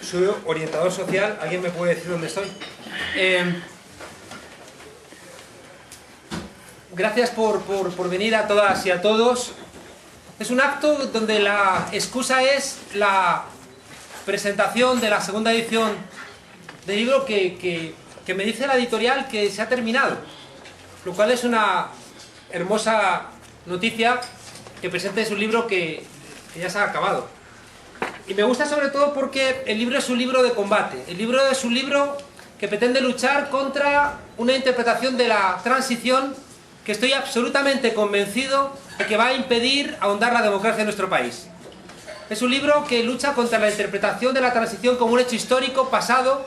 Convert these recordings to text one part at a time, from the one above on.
Soy orientador social. ¿Alguien me puede decir dónde estoy? Gracias por venir a todas y a todos. Es un acto donde la excusa es la presentación de la segunda edición del libro que me dice la editorial que se ha terminado, lo cual es una hermosa noticia, que presente un libro que ya se ha acabado. Y me gusta sobre todo porque el libro es un libro de combate. El libro es un libro que pretende luchar contra una interpretación de la transición que estoy absolutamente convencido de que va a impedir ahondar la democracia en nuestro país. Es un libro que lucha contra la interpretación de la transición como un hecho histórico pasado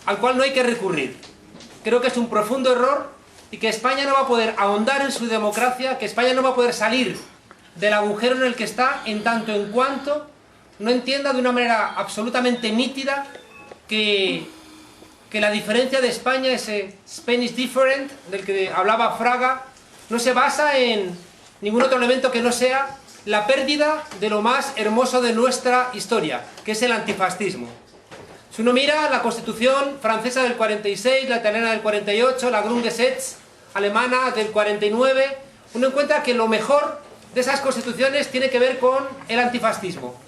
al cual no hay que recurrir. Creo que es un profundo error y que España no va a poder ahondar en su democracia, que España no va a poder salir del agujero en el que está en tanto en cuanto no entienda de una manera absolutamente nítida que la diferencia de España, ese Spanish different del que hablaba Fraga, no se basa en ningún otro elemento que no sea la pérdida de lo más hermoso de nuestra historia, que es el antifascismo. Si uno mira la Constitución francesa del 46, la italiana del 48, la Grundgesetz alemana del 49, uno encuentra que lo mejor de esas constituciones tiene que ver con el antifascismo.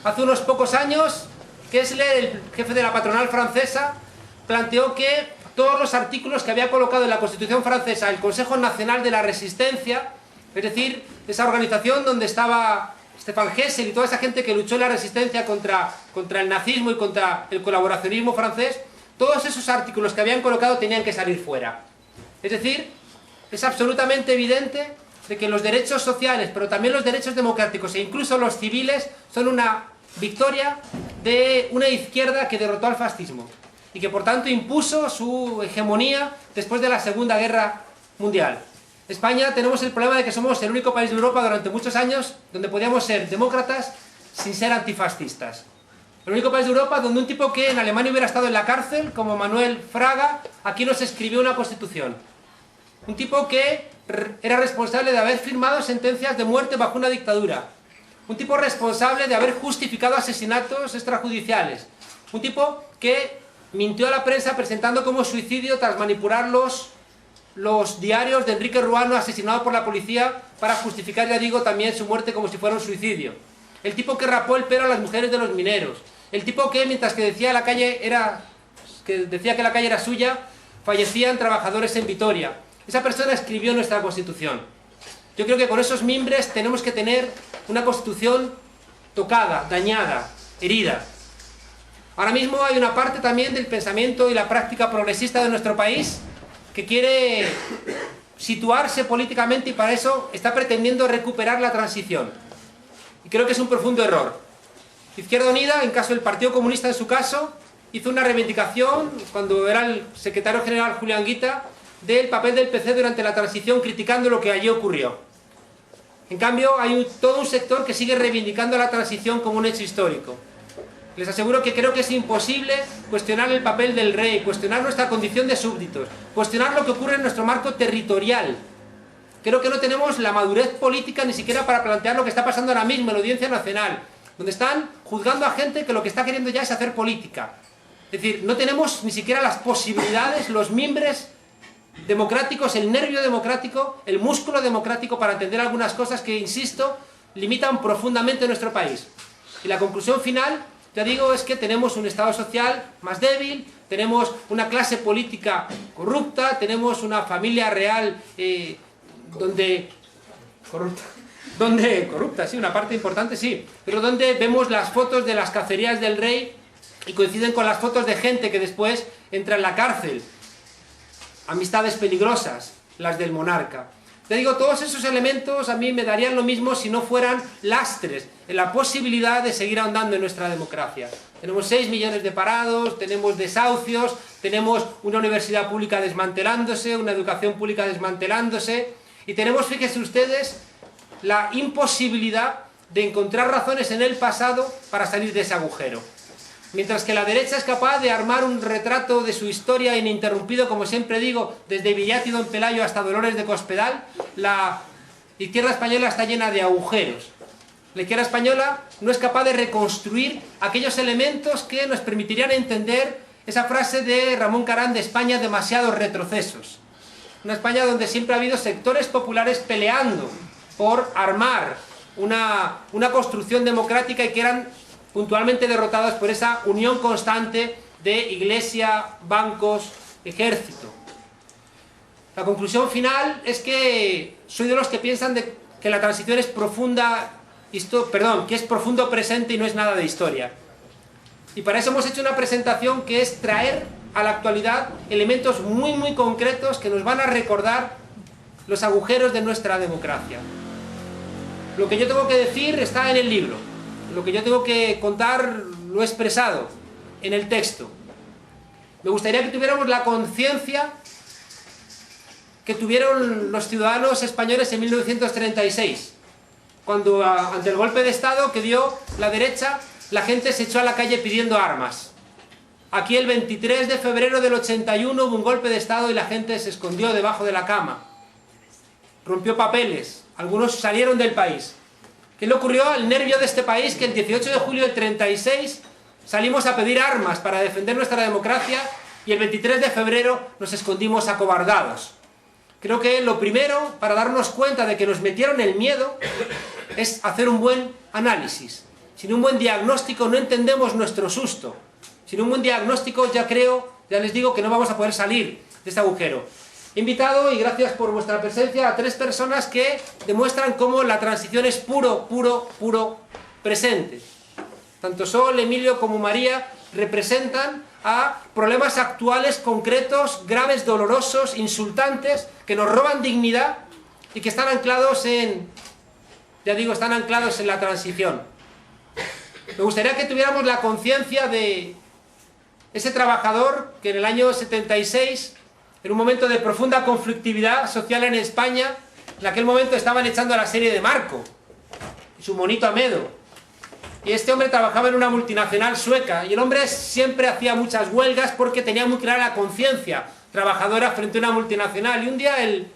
Hace unos pocos años, Kessler, el jefe de la patronal francesa, planteó que todos los artículos que había colocado en la Constitución francesa el Consejo Nacional de la Resistencia, es decir, esa organización donde estaba Stéphane Hessel y toda esa gente que luchó en la resistencia contra el nazismo y contra el colaboracionismo francés, todos esos artículos que habían colocado tenían que salir fuera. Es decir, es absolutamente evidente de que los derechos sociales, pero también los derechos democráticos e incluso los civiles son una victoria de una izquierda que derrotó al fascismo y que por tanto impuso su hegemonía después de la Segunda Guerra Mundial. España tenemos el problema de que somos el único país de Europa durante muchos años donde podíamos ser demócratas sin ser antifascistas. El único país de Europa donde un tipo que en Alemania hubiera estado en la cárcel, como Manuel Fraga, aquí nos escribió una constitución. Un tipo que era responsable de haber firmado sentencias de muerte bajo una dictadura. Un tipo responsable de haber justificado asesinatos extrajudiciales. Un tipo que mintió a la prensa presentando como suicidio tras manipular los diarios de Enrique Ruano, asesinado por la policía, para justificar, ya digo, también su muerte como si fuera un suicidio. El tipo que rapó el pelo a las mujeres de los mineros. El tipo que, mientras que decía que la calle era suya, fallecían trabajadores en Vitoria. Esa persona escribió nuestra Constitución. Yo creo que con esos mimbres tenemos que tener una Constitución tocada, dañada, herida. Ahora mismo hay una parte también del pensamiento y la práctica progresista de nuestro país que quiere situarse políticamente y para eso está pretendiendo recuperar la transición. Y creo que es un profundo error. Izquierda Unida, en caso del Partido Comunista en su caso, hizo una reivindicación cuando era el secretario general Julián Guita del papel del PC durante la transición, criticando lo que allí ocurrió. En cambio, hay todo un sector que sigue reivindicando la transición como un hecho histórico. Les aseguro que creo que es imposible cuestionar el papel del rey, cuestionar nuestra condición de súbditos, cuestionar lo que ocurre en nuestro marco territorial. Creo que no tenemos la madurez política ni siquiera para plantear lo que está pasando ahora mismo en la Audiencia Nacional, donde están juzgando a gente que lo que está queriendo ya es hacer política. Es decir, no tenemos ni siquiera las posibilidades, los mimbres democráticos, el nervio democrático, el músculo democrático para entender algunas cosas que, insisto, limitan profundamente nuestro país. Y la conclusión final, ya digo, es que tenemos un Estado social más débil, tenemos una clase política corrupta, tenemos una familia real corrupta, sí, una parte importante sí, pero donde vemos las fotos de las cacerías del rey y coinciden con las fotos de gente que después entra en la cárcel. Amistades peligrosas, las del monarca. Te digo, todos esos elementos a mí me darían lo mismo si no fueran lastres en la posibilidad de seguir ahondando en nuestra democracia. Tenemos 6 millones de parados, tenemos desahucios, tenemos una universidad pública desmantelándose, una educación pública desmantelándose, y tenemos, fíjense ustedes, la imposibilidad de encontrar razones en el pasado para salir de ese agujero. Mientras que la derecha es capaz de armar un retrato de su historia ininterrumpido, como siempre digo, desde Villati y Don Pelayo hasta Dolores de Cospedal, la izquierda española está llena de agujeros. La izquierda española no es capaz de reconstruir aquellos elementos que nos permitirían entender esa frase de Ramón Carán de España demasiados retrocesos. Una España donde siempre ha habido sectores populares peleando por armar una construcción democrática y que eran puntualmente derrotados por esa unión constante de iglesia, bancos, ejército. La conclusión final es que soy de los que piensan que la transición es que es profundo presente y no es nada de historia. Y para eso hemos hecho una presentación que es traer a la actualidad elementos muy muy concretos que nos van a recordar los agujeros de nuestra democracia. Lo que yo tengo que decir está en el libro. Lo que yo tengo que contar lo he expresado en el texto. Me gustaría que tuviéramos la conciencia que tuvieron los ciudadanos españoles en 1936, cuando ante el golpe de Estado que dio la derecha, la gente se echó a la calle pidiendo armas. Aquí el 23 de febrero del 81 hubo un golpe de Estado y la gente se escondió debajo de la cama, rompió papeles, algunos salieron del país. ¿Qué le ocurrió al nervio de este país? Que el 18 de julio del 36 salimos a pedir armas para defender nuestra democracia y el 23 de febrero nos escondimos acobardados. Creo que lo primero para darnos cuenta de que nos metieron el miedo es hacer un buen análisis. Sin un buen diagnóstico no entendemos nuestro susto. Sin un buen diagnóstico ya les digo que no vamos a poder salir de este agujero. He invitado, y gracias por vuestra presencia, a 3 personas que demuestran cómo la transición es puro presente. Tanto Sol, Emilio como María representan a problemas actuales, concretos, graves, dolorosos, insultantes, que nos roban dignidad y que están anclados en la transición. Me gustaría que tuviéramos la conciencia de ese trabajador que en el año 76, en un momento de profunda conflictividad social en España, en aquel momento estaban echando a la serie de Marco y su monito Amedo. Y este hombre trabajaba en una multinacional sueca y el hombre siempre hacía muchas huelgas porque tenía muy clara la conciencia trabajadora frente a una multinacional. Y un día el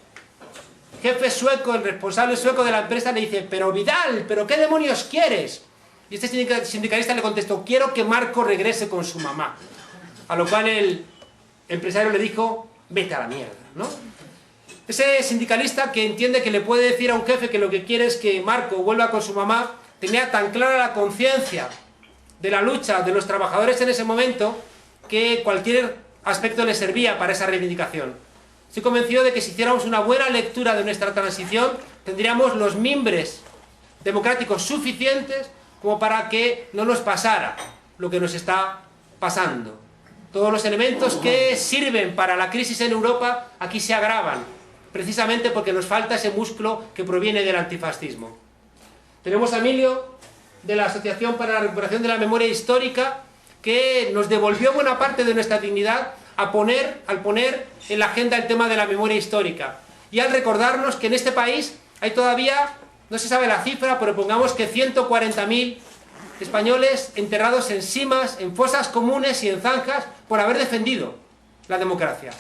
jefe sueco, el responsable sueco de la empresa le dice: pero Vidal, ¿pero qué demonios quieres? Y este sindicalista le contestó: quiero que Marco regrese con su mamá. A lo cual el empresario le dijo: vete a la mierda, ¿no? Ese sindicalista que entiende que le puede decir a un jefe que lo que quiere es que Marco vuelva con su mamá, tenía tan clara la conciencia de la lucha de los trabajadores en ese momento que cualquier aspecto le servía para esa reivindicación. Estoy convencido de que si hiciéramos una buena lectura de nuestra transición, tendríamos los mimbres democráticos suficientes como para que no nos pasara lo que nos está pasando. Todos los elementos que sirven para la crisis en Europa aquí se agravan, precisamente porque nos falta ese músculo que proviene del antifascismo. Tenemos a Emilio, de la Asociación para la Recuperación de la Memoria Histórica, que nos devolvió buena parte de nuestra dignidad al poner en la agenda el tema de la memoria histórica. Y al recordarnos que en este país hay todavía, no se sabe la cifra, pero pongamos que 140.000 españoles enterrados en simas, en fosas comunes y en zanjas por haber defendido la democracia.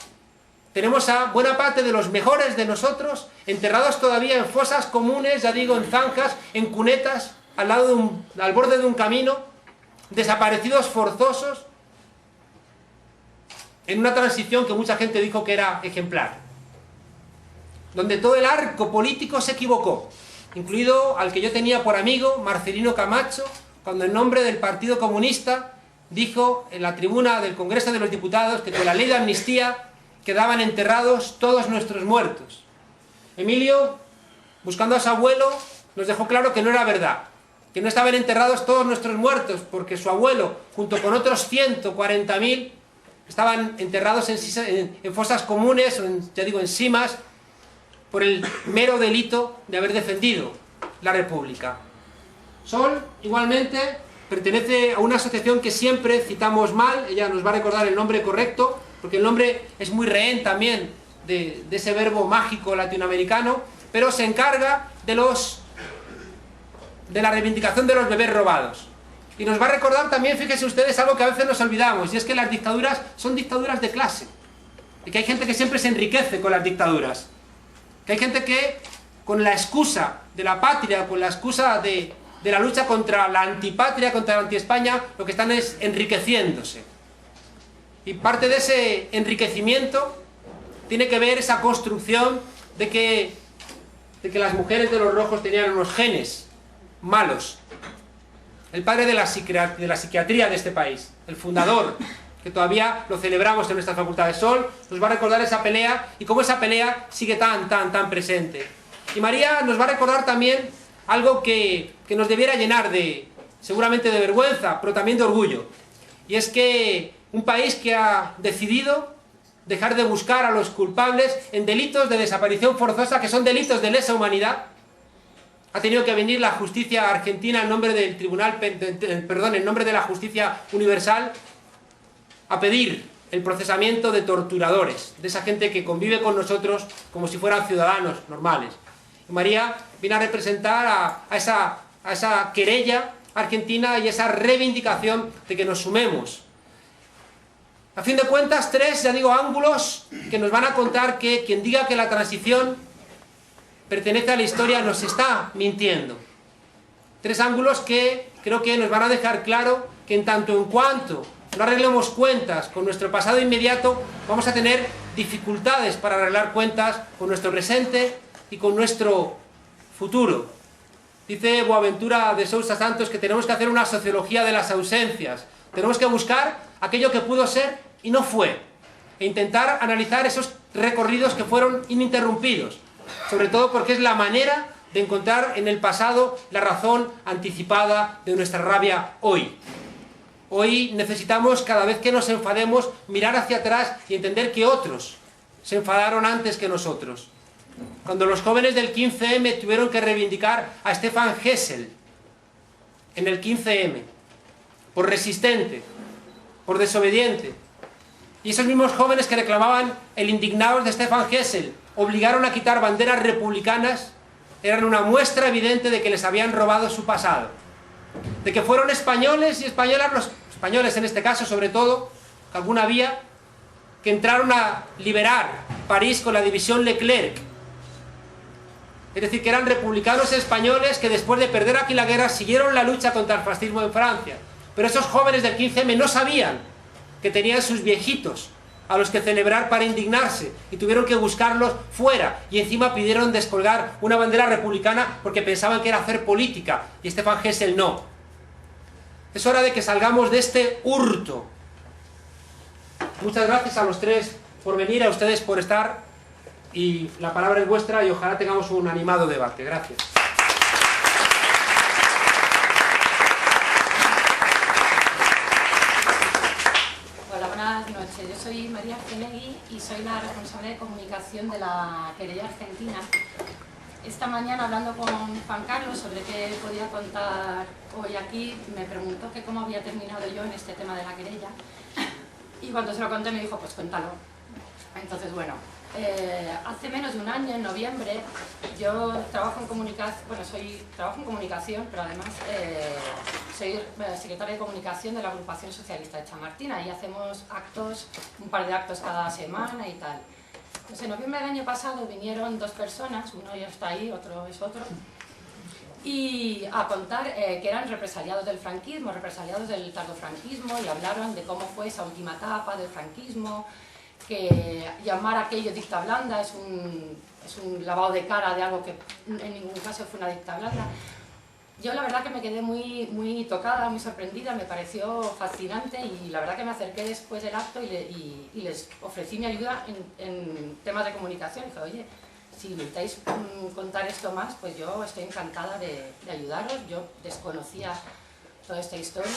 Tenemos a buena parte de los mejores de nosotros enterrados todavía en fosas comunes, ya digo, en zanjas, en cunetas, al borde de un camino, desaparecidos forzosos, en una transición que mucha gente dijo que era ejemplar, donde todo el arco político se equivocó, incluido al que yo tenía por amigo, Marcelino Camacho, cuando en nombre del Partido Comunista dijo en la tribuna del Congreso de los Diputados que con la ley de amnistía quedaban enterrados todos nuestros muertos. Emilio, buscando a su abuelo, nos dejó claro que no era verdad, que no estaban enterrados todos nuestros muertos, porque su abuelo, junto con otros 140.000, estaban enterrados en fosas comunes, o en simas, por el mero delito de haber defendido la República. Sol, igualmente, pertenece a una asociación que siempre citamos mal, ella nos va a recordar el nombre correcto, porque el nombre es muy rehén también de ese verbo mágico latinoamericano, pero se encarga de la reivindicación de los bebés robados. Y nos va a recordar también, fíjense ustedes, algo que a veces nos olvidamos, y es que las dictaduras son dictaduras de clase, y que hay gente que siempre se enriquece con las dictaduras, que hay gente que con la excusa de la patria, con la excusa de de la lucha contra la antipatria, contra la anti-España, lo que están es enriqueciéndose. Y parte de ese enriquecimiento tiene que ver esa construcción de que las mujeres de los rojos tenían unos genes malos. El padre de la psiquiatría de este país, el fundador, que todavía lo celebramos en nuestra Facultad de Sol, nos va a recordar esa pelea y cómo esa pelea sigue tan presente. Y María nos va a recordar también algo que nos debiera llenar seguramente de vergüenza, pero también de orgullo. Y es que un país que ha decidido dejar de buscar a los culpables en delitos de desaparición forzosa, que son delitos de lesa humanidad, ha tenido que venir la justicia argentina en nombre del en nombre de la justicia universal, a pedir el procesamiento de torturadores, de esa gente que convive con nosotros como si fueran ciudadanos normales. Y María viene a representar a esa querella argentina y esa reivindicación de que nos sumemos. A fin de cuentas, tres, ya digo, ángulos que nos van a contar que quien diga que la transición pertenece a la historia nos está mintiendo. Tres ángulos que creo que nos van a dejar claro que en tanto en cuanto no arreglemos cuentas con nuestro pasado inmediato, vamos a tener dificultades para arreglar cuentas con nuestro presente y con nuestro futuro. Dice Boaventura de Sousa Santos que tenemos que hacer una sociología de las ausencias. Tenemos que buscar aquello que pudo ser y no fue, e intentar analizar esos recorridos que fueron ininterrumpidos, sobre todo porque es la manera de encontrar en el pasado la razón anticipada de nuestra rabia hoy. Hoy necesitamos, cada vez que nos enfademos, mirar hacia atrás y entender que otros se enfadaron antes que nosotros. Cuando los jóvenes del 15M tuvieron que reivindicar a Stefan Hessel en el 15M, por resistente, por desobediente, y esos mismos jóvenes que reclamaban el indignados de Stefan Hessel obligaron a quitar banderas republicanas, eran una muestra evidente de que les habían robado su pasado, de que fueron españoles y españolas, los españoles en este caso sobre todo, que alguna había, que entraron a liberar París con la división Leclerc. Es decir, que eran republicanos españoles que después de perder aquí la guerra siguieron la lucha contra el fascismo en Francia. Pero esos jóvenes del 15M no sabían que tenían sus viejitos a los que celebrar para indignarse y tuvieron que buscarlos fuera y encima pidieron descolgar una bandera republicana porque pensaban que era hacer política y Stefan Hessel no. Es hora de que salgamos de este hurto. Muchas gracias a los tres por venir, a ustedes por estar, y la palabra es vuestra y ojalá tengamos un animado debate. Gracias. Hola, buenas noches. Yo soy María Argenegui y soy la responsable de comunicación de la querella argentina. Esta mañana, hablando con Juan Carlos sobre qué podía contar hoy aquí, me preguntó que cómo había terminado yo en este tema de la querella. Y cuando se lo conté me dijo, pues cuéntalo. Entonces, bueno, hace menos de un año, en noviembre, yo trabajo en comunicación, pero además soy secretaria de comunicación de la Agrupación Socialista de Chamartina y hacemos actos, un par de actos cada semana y tal. Pues en noviembre del año pasado vinieron dos personas, uno ya está ahí, otro es otro, y a contar que eran represaliados del franquismo, represaliados del tardofranquismo, y hablaron de cómo fue esa última etapa del franquismo, que llamar aquello dicta blanda es un lavado de cara de algo que en ningún caso fue una dicta blanda. Yo la verdad que me quedé muy tocada, muy sorprendida, me pareció fascinante y la verdad que me acerqué después del acto y les ofrecí mi ayuda en temas de comunicación. Dije, oye, si necesitáis contar esto más, pues yo estoy encantada de ayudaros. Yo desconocía toda esta historia,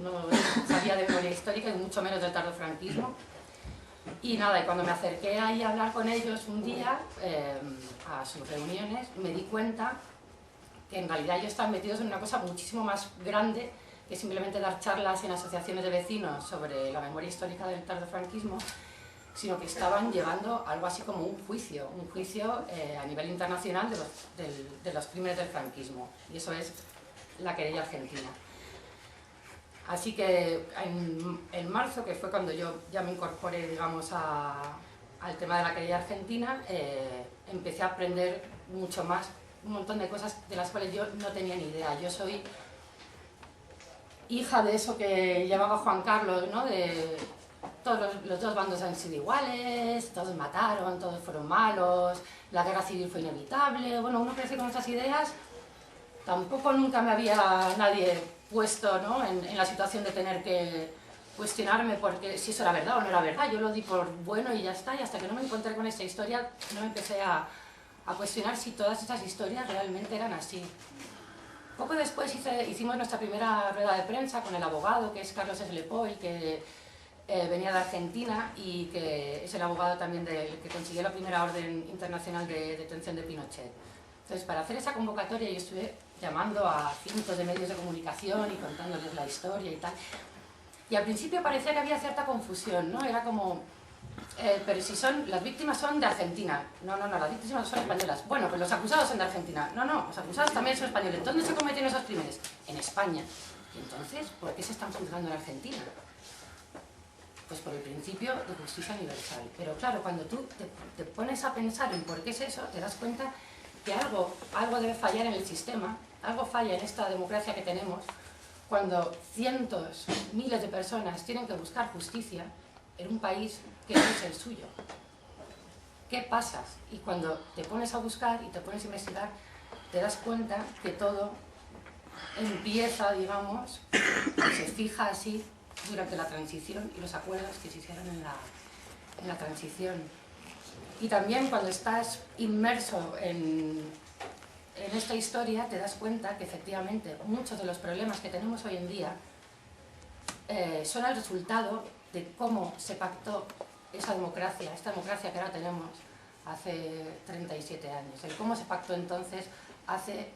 no sabía de memoria histórica y mucho menos del tardofranquismo. Y nada, y cuando me acerqué ahí a hablar con ellos un día, a sus reuniones, me di cuenta que en realidad ellos están metidos en una cosa muchísimo más grande que simplemente dar charlas en asociaciones de vecinos sobre la memoria histórica del tardofranquismo, sino que estaban llevando algo así como un juicio a nivel internacional de los crímenes del franquismo, y eso es la querella argentina. Así que en marzo, que fue cuando yo ya me incorporé, digamos, al tema de la querella argentina, empecé a aprender mucho más un montón de cosas de las cuales yo no tenía ni idea. Yo soy hija de eso que llamaba Juan Carlos, ¿no? De todos los dos bandos han sido iguales, todos mataron, todos fueron malos, la guerra civil fue inevitable. Bueno, uno crece con esas ideas. Tampoco nunca me había nadie puesto, ¿no?, en la situación de tener que cuestionarme porque si eso era verdad o no era verdad. Yo lo di por bueno y ya está, y hasta que no me encontré con esta historia no me empecé a cuestionar si todas estas historias realmente eran así. Poco después hicimos nuestra primera rueda de prensa con el abogado, que es Carlos Eslepoy, que venía de Argentina y que es el abogado también que consiguió la primera orden internacional de detención de Pinochet. Entonces, para hacer esa convocatoria yo estuve llamando a cientos de medios de comunicación y contándoles la historia y tal. Y al principio parecía que había cierta confusión, ¿no? Era como, pero si las víctimas son de Argentina. No, las víctimas son españolas. Bueno, pues los acusados son de Argentina. No, los acusados también son españoles. ¿Dónde se cometieron esos crímenes? En España. Y entonces, ¿por qué se están juzgando en Argentina? Pues por el principio de justicia universal. Pero claro, cuando tú te pones a pensar en por qué es eso, te das cuenta que algo debe fallar en el sistema, algo falla en esta democracia que tenemos, cuando cientos, miles de personas tienen que buscar justicia en un país que no es el suyo. ¿Qué pasa? Y cuando te pones a buscar y te pones a investigar, te das cuenta que todo empieza, digamos, se fija así durante la transición y los acuerdos que se hicieron en la transición. Y también cuando estás inmerso en esta historia te das cuenta que efectivamente muchos de los problemas que tenemos hoy en día son el resultado de cómo se pactó esta democracia que ahora tenemos hace 37 años. El cómo se pactó entonces hace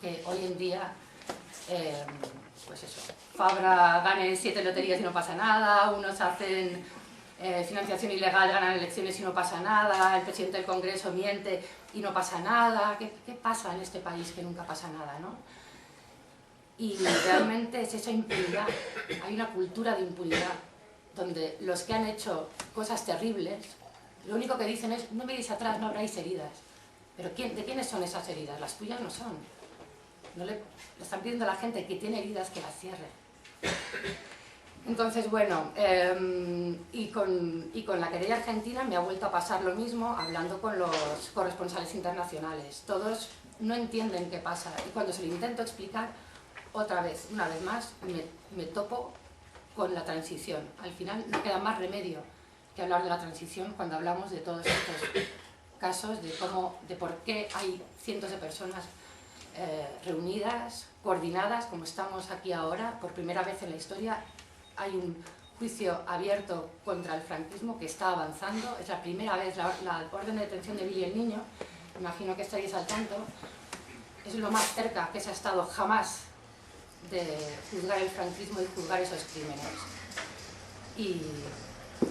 que hoy en día, pues eso, Fabra gane 7 loterías y no pasa nada, unos hacen financiación ilegal, ganan elecciones y no pasa nada, el presidente del Congreso miente y no pasa nada. ¿Qué pasa en este país que nunca pasa nada, no? Y realmente es esa impunidad. Hay una cultura de impunidad donde los que han hecho cosas terribles, lo único que dicen es: no miréis atrás, no habráis heridas. Pero ¿de quiénes son esas heridas? Las tuyas no son. Le están pidiendo a la gente que tiene heridas que las cierre. Entonces, bueno, y con la querella argentina me ha vuelto a pasar lo mismo hablando con los corresponsales internacionales. Todos no entienden qué pasa y cuando se lo intento explicar, una vez más, me topo con la transición. Al final no queda más remedio que hablar de la transición cuando hablamos de todos estos casos, de por qué hay cientos de personas reunidas, coordinadas, como estamos aquí ahora. Por primera vez en la historia hay un juicio abierto contra el franquismo que está avanzando. Es la primera vez, la orden de detención de Billy el Niño, imagino que estaréis al tanto, es lo más cerca que se ha estado jamás de juzgar el franquismo y juzgar esos crímenes. Y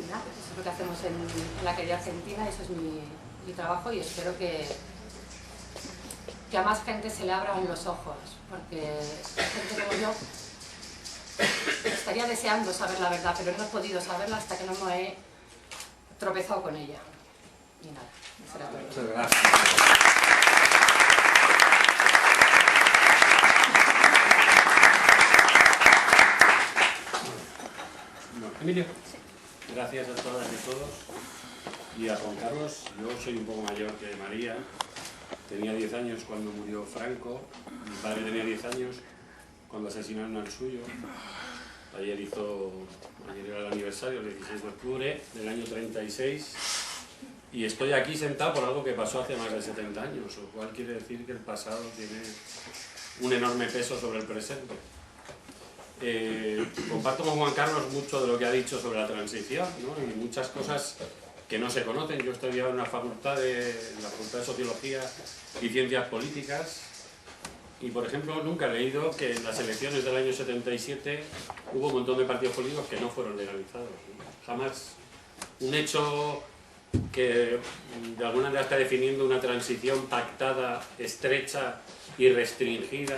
nada, eso es lo que hacemos en la querella argentina, eso es mi trabajo, y espero que a más gente se le abran los ojos, porque gente como yo estaría deseando saber la verdad, pero no he podido saberla hasta que no me he tropezado con ella. Y nada, eso era todo. Muchas gracias. Emilio. Gracias a todas y todos. Y a Juan Carlos, yo soy un poco mayor que María. Tenía 10 años cuando murió Franco. Mi padre tenía 10 años cuando asesinaron al suyo. Ayer era el aniversario, el 16 de octubre del año 36. Y estoy aquí sentado por algo que pasó hace más de 70 años, lo cual quiere decir que el pasado tiene un enorme peso sobre el presente. Comparto con Juan Carlos mucho de lo que ha dicho sobre la transición, ¿no? Y muchas cosas que no se conocen. Yo estudiaba en la Facultad de Sociología y Ciencias Políticas y, por ejemplo, nunca he leído que en las elecciones del año 77 hubo un montón de partidos políticos que no fueron legalizados, ¿no? Jamás. Un hecho que de alguna manera está definiendo una transición pactada, estrecha y restringida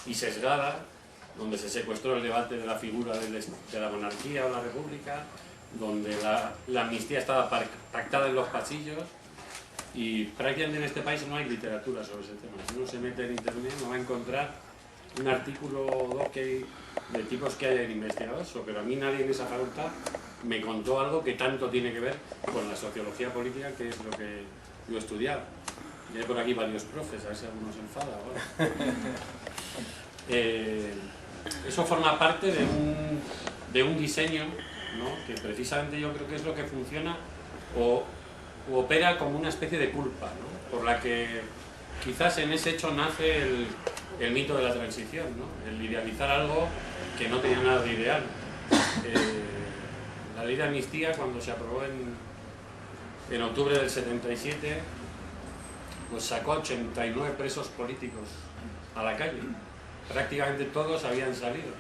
y sesgada, donde se secuestró el debate de la figura de la monarquía o la república, donde la amnistía estaba pactada en los pasillos Y prácticamente en este país no hay literatura sobre ese tema. Si uno se mete en internet no va a encontrar un artículo o dos de tipos que hayan investigado eso, pero a mí nadie en esa facultad me contó algo que tanto tiene que ver con la sociología política, que es lo que yo he estudiado. Y hay por aquí varios profes, a ver si alguno se enfada. Eso forma parte de un diseño, ¿no? Que precisamente yo creo que es lo que funciona o opera como una especie de culpa, ¿no? Por la que quizás en ese hecho nace el mito de la transición, ¿no? El idealizar algo que no tenía nada de ideal. La ley de amnistía, cuando se aprobó en octubre del 77, pues sacó 89 presos políticos a la calle. Prácticamente todos habían salido.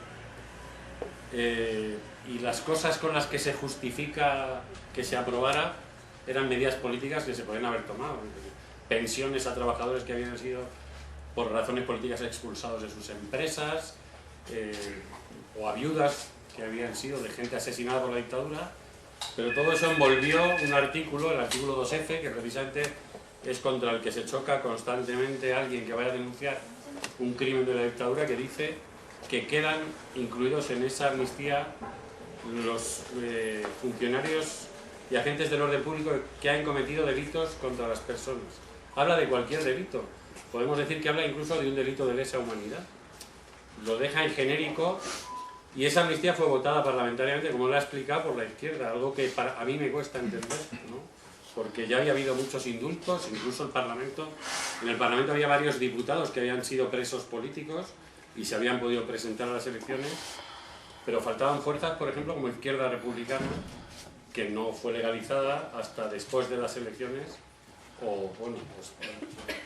Y las cosas con las que se justifica que se aprobara eran medidas políticas que se podían haber tomado. Pensiones a trabajadores que habían sido por razones políticas expulsados de sus empresas, o a viudas que habían sido de gente asesinada por la dictadura, pero todo eso envolvió un artículo, el artículo 2F, que precisamente es contra el que se choca constantemente alguien que vaya a denunciar un crimen de la dictadura, que dice que quedan incluidos en esa amnistía los funcionarios y agentes del orden público que han cometido delitos contra las personas. Habla de cualquier delito. Podemos decir que habla incluso de un delito de lesa humanidad. Lo deja en genérico, y esa amnistía fue votada parlamentariamente, como lo ha explicado, por la izquierda, algo que a mí me cuesta entender, ¿no? Porque ya había habido muchos indultos, incluso en el Parlamento había varios diputados que habían sido presos políticos y se habían podido presentar a las elecciones, pero faltaban fuerzas, por ejemplo, como Izquierda Republicana, que no fue legalizada hasta después de las elecciones, o bueno, pues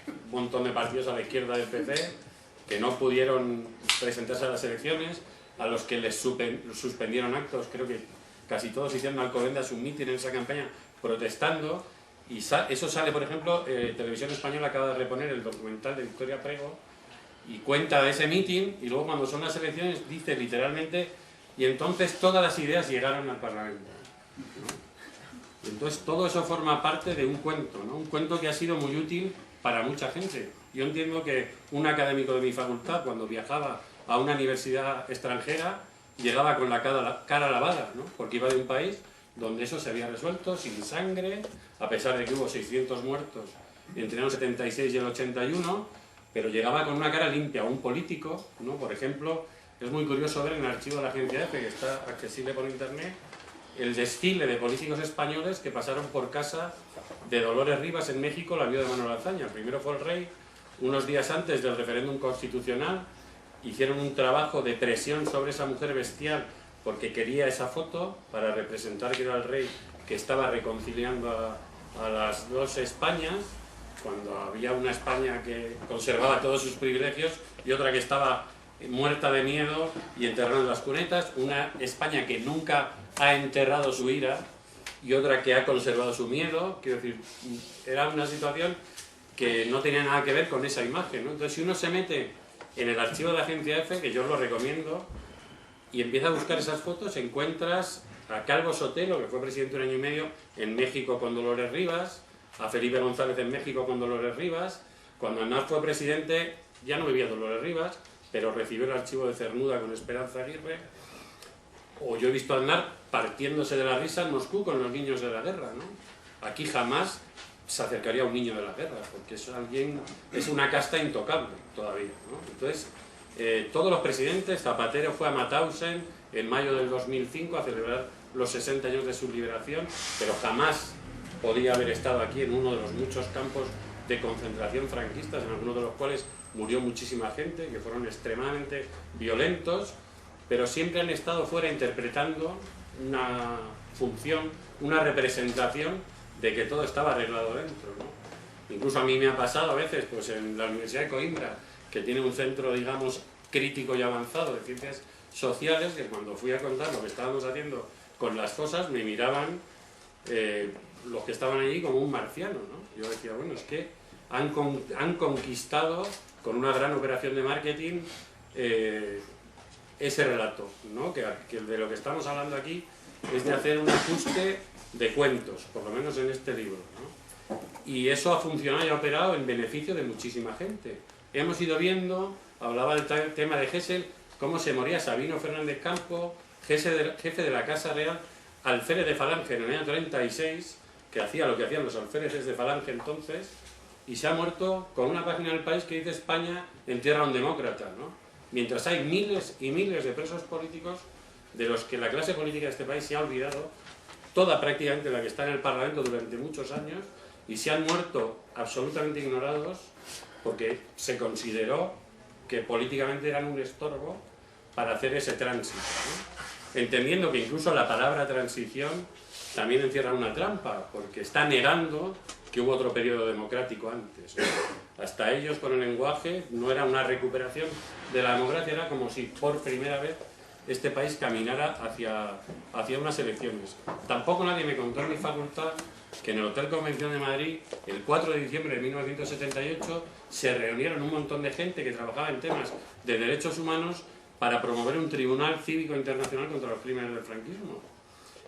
un montón de partidos a la izquierda del PP que no pudieron presentarse a las elecciones, a los que les suspendieron actos. Creo que casi todos hicieron Alcobendas un mitin en esa campaña protestando, y eso sale, por ejemplo, Televisión Española acaba de reponer el documental de Victoria Prego y cuenta de ese mitin, y luego cuando son las elecciones dice literalmente: y entonces todas las ideas llegaron al Parlamento, ¿no? Entonces todo eso forma parte de un cuento, ¿no? Un cuento que ha sido muy útil para mucha gente. Yo entiendo que un académico de mi facultad, cuando viajaba a una universidad extranjera, llegaba con la cara lavada, ¿no? Porque iba de un país donde eso se había resuelto sin sangre, a pesar de que hubo 600 muertos entre el 76 y el 81, pero llegaba con una cara limpia. Un político, ¿no? Por ejemplo, es muy curioso ver en el archivo de la agencia EFE, que está accesible por internet, el desfile de políticos españoles que pasaron por casa de Dolores Rivas en México, la viuda de Manuel Azaña. Primero fue el rey, unos días antes del referéndum constitucional, hicieron un trabajo de presión sobre esa mujer bestial porque quería esa foto para representar que era el rey que estaba reconciliando a las dos Españas, cuando había una España que conservaba todos sus privilegios y otra que estaba muerta de miedo y enterrada en las cunetas, una España que nunca ha enterrado su ira y otra que ha conservado su miedo. Quiero decir, era una situación que no tenía nada que ver con esa imagen, ¿no? Entonces, si uno se mete en el archivo de la agencia EFE, que yo os lo recomiendo, y empieza a buscar esas fotos, encuentras a Calvo Sotelo, que fue presidente un año y medio en México con Dolores Rivas, a Felipe González en México con Dolores Rivas. Cuando Aznar fue presidente ya no vivía Dolores Rivas, pero recibió el archivo de Cernuda con Esperanza Aguirre. O yo he visto a Aznar partiéndose de la risa en Moscú con los niños de la guerra, ¿no? Aquí jamás se acercaría a un niño de la guerra, porque es una casta intocable todavía, ¿no? Entonces, todos los presidentes, Zapatero fue a Mauthausen en mayo del 2005 a celebrar los 60 años de su liberación, pero jamás podía haber estado aquí en uno de los muchos campos de concentración franquistas, en algunos de los cuales murió muchísima gente, que fueron extremadamente violentos, pero siempre han estado fuera interpretando una función, una representación de que todo estaba arreglado dentro, ¿no? Incluso a mí me ha pasado a veces, pues en la Universidad de Coimbra, que tiene un centro, digamos, crítico y avanzado de ciencias sociales, que cuando fui a contar lo que estábamos haciendo con las fosas, me miraban los que estaban allí como un marciano, ¿no? Yo decía, bueno, es que han conquistado con una gran operación de marketing ese relato, ¿no? Que de lo que estamos hablando aquí es de hacer un ajuste de cuentos, por lo menos en este libro, ¿no? y eso ha funcionado y ha operado en beneficio de muchísima gente. Hemos ido viendo, hablaba del tema de Gesell, cómo se moría Sabino Fernández Campo, jefe de la Casa Real, alférez de Falange en el año 36, que hacía lo que hacían los alféreces de Falange entonces, y se ha muerto con una página del País que dice España entierra a un demócrata, ¿no? Mientras hay miles y miles de presos políticos de los que la clase política de este país se ha olvidado, toda prácticamente la que está en el Parlamento durante muchos años, y se han muerto absolutamente ignorados porque se consideró que políticamente eran un estorbo para hacer ese tránsito, ¿no? Entendiendo que incluso la palabra transición también encierra una trampa, porque está negando que hubo otro periodo democrático antes, ¿no? Hasta ellos con el lenguaje no era una recuperación de la democracia, era como si por primera vez este país caminara hacia unas elecciones. Tampoco nadie me contó en mi facultad que en el Hotel Convención de Madrid, el 4 de diciembre de 1978, se reunieron un montón de gente que trabajaba en temas de derechos humanos para promover un tribunal cívico internacional contra los crímenes del franquismo,